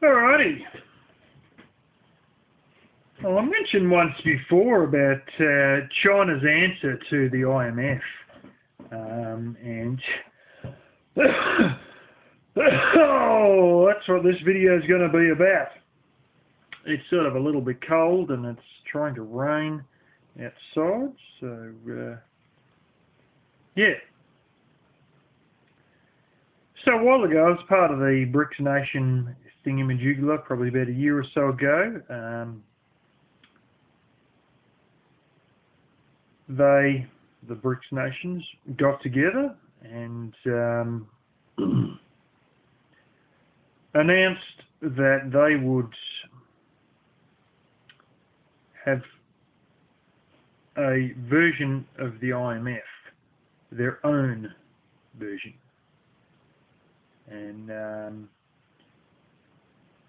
Alrighty. Well, I mentioned once before about China's answer to the IMF, and oh, that's what this video is going to be about. It's sort of a little bit cold, and it's trying to rain outside, so yeah. So a while ago, I was part of the BRICS Nation thingamajigula, probably about a year or so ago. The BRICS nations got together and announced that they would have a version of the IMF, their own version. And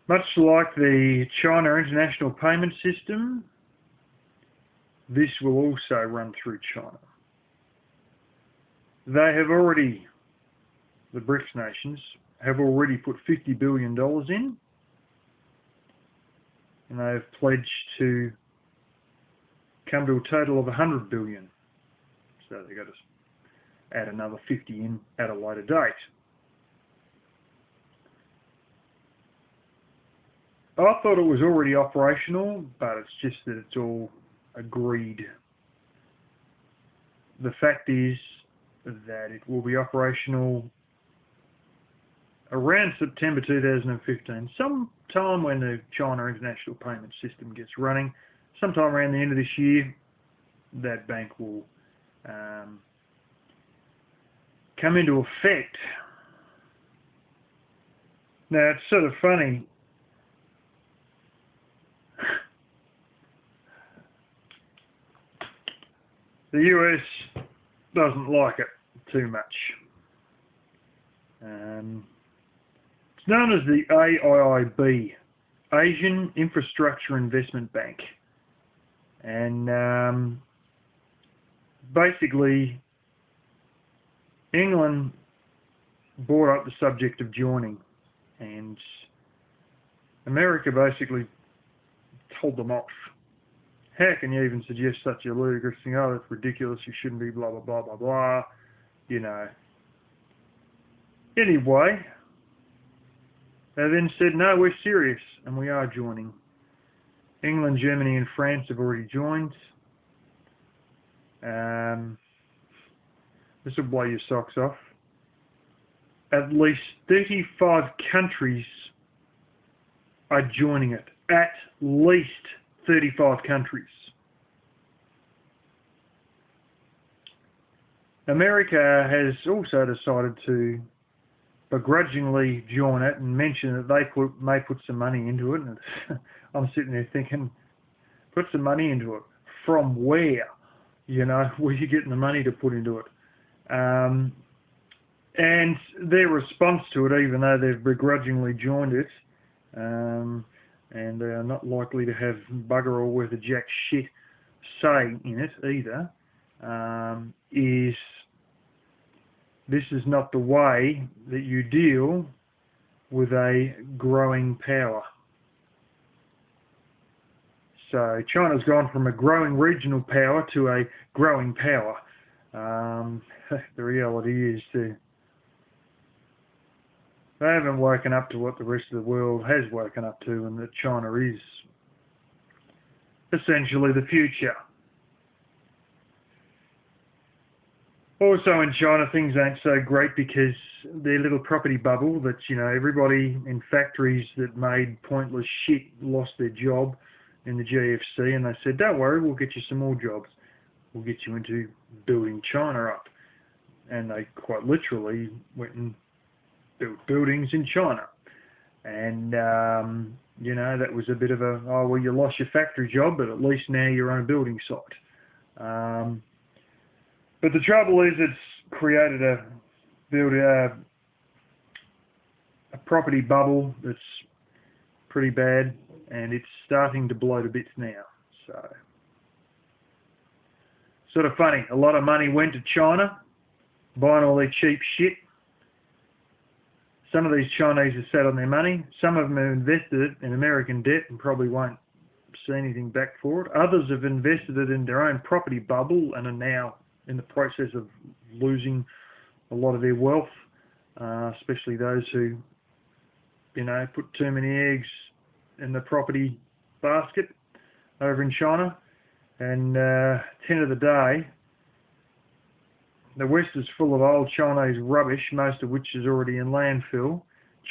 much like the China International Payment System, this will also run through China. They have already, the BRICS nations, have already put $50 billion in, and they have pledged to come to a total of $100 billion. So they've got to add another 50 in at a later date. I thought it was already operational, but it's just that it's all agreed. The fact is that it will be operational around September 2015, sometime when the China International Payment System gets running, sometime around the end of this year, that bank will come into effect. Now, it's sort of funny. The US doesn't like it too much. It's known as the AIIB, Asian Infrastructure Investment Bank. And basically, England brought up the subject of joining, and America basically told them off. How can you even suggest such a ludicrous thing? Oh, that's ridiculous, you shouldn't be blah, blah, blah, blah, blah, you know. Anyway, they then said, no, we're serious, and we are joining. England, Germany and France have already joined. This will blow your socks off. At least 35 countries are joining it. At least 35 countries. America has also decided to begrudgingly join it and mention that they may put some money into it. And I'm sitting there thinking, put some money into it. From where? You know, where are you getting the money to put into it? And their response to it, even though they've begrudgingly joined it, and they are not likely to have bugger all worth of jack shit say in it either, is this is not the way that you deal with a growing power. So China's gone from a growing regional power to a growing power. The reality is they haven't woken up to what the rest of the world has woken up to, and that China is essentially the future. Also in China, things aren't so great because their little property bubble that, you know, everybody in factories that made pointless shit lost their job in the GFC, and they said, don't worry, we'll get you some more jobs. We'll get you into building China up. And they quite literally went and built buildings in China. And, you know, that was a bit of a, oh, well, you lost your factory job, but at least now you're on a building site. But the trouble is it's created a property bubble that's pretty bad, and it's starting to blow to bits now. So, sort of funny. A lot of money went to China, buying all their cheap shit. some of these Chinese are sat on their money. Some of them have invested it in American debt and probably won't see anything back for it. Others have invested it in their own property bubble and are now in the process of losing a lot of their wealth, especially those who, put too many eggs in the property basket over in China. And at the end of the day, the West is full of old Chinese rubbish, most of which is already in landfill.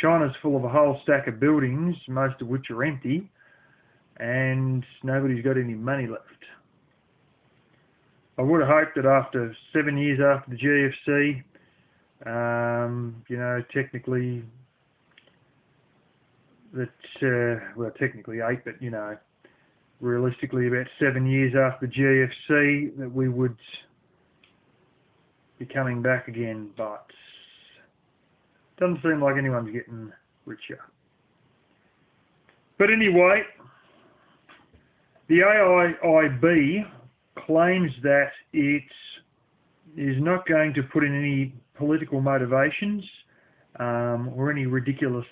China's full of a whole stack of buildings, most of which are empty, and nobody's got any money left. I would have hoped that after 7 years after the GFC, technically technically 8, but realistically about 7 years after the GFC, that we would be coming back again, but doesn't seem like anyone's getting richer. But anyway, the AIIB claims that it is not going to put in any political motivations or any ridiculous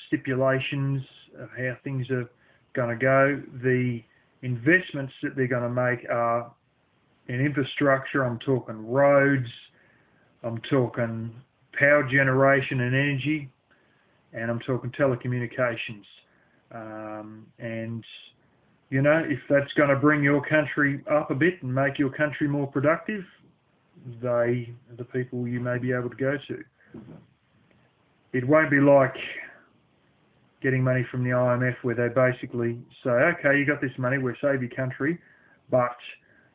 stipulations of how things are going to go. The investments that they're going to make are in infrastructure. I'm talking roads, I'm talking power generation and energy, and I'm talking telecommunications. And if that's going to bring your country up a bit and make your country more productive, they are the people you may be able to go to. It won't be like getting money from the IMF, where they basically say, okay, you got this money, we'll save your country, but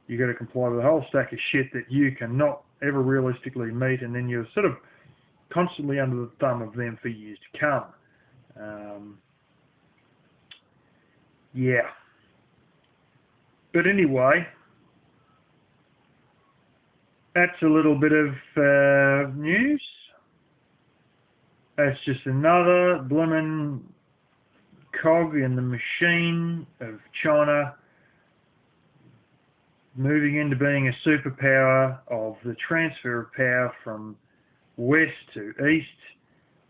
you got to comply with a whole stack of shit that you cannot ever realistically meet, and then you're sort of constantly under the thumb of them for years to come. Yeah. But anyway, that's a little bit of news. That's just another blooming cog in the machine of China moving into being a superpower, of the transfer of power from west to east.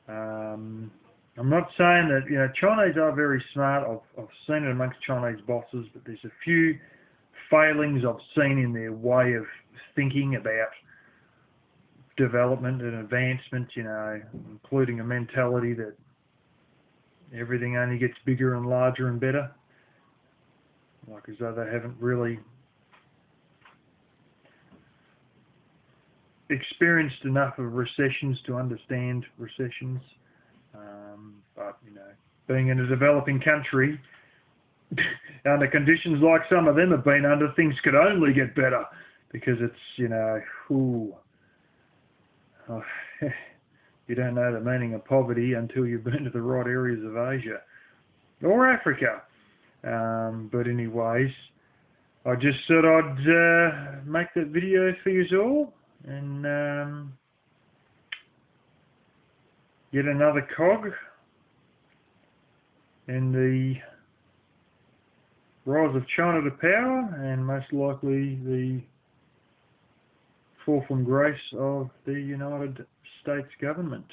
I'm not saying that, Chinese are very smart. I've seen it amongst Chinese bosses, but there's a few failings I've seen in their way of thinking about development and advancement, including a mentality that everything only gets bigger and larger and better, like as though they haven't really experienced enough of recessions to understand recessions. But being in a developing country under conditions like some of them have been under, things could only get better, because it's you don't know the meaning of poverty until you've been to the right areas of Asia or Africa. But anyways, I just thought I'd make that video for you all, and yet another cog in the rise of China to power, and most likely the fall from grace of the United States government.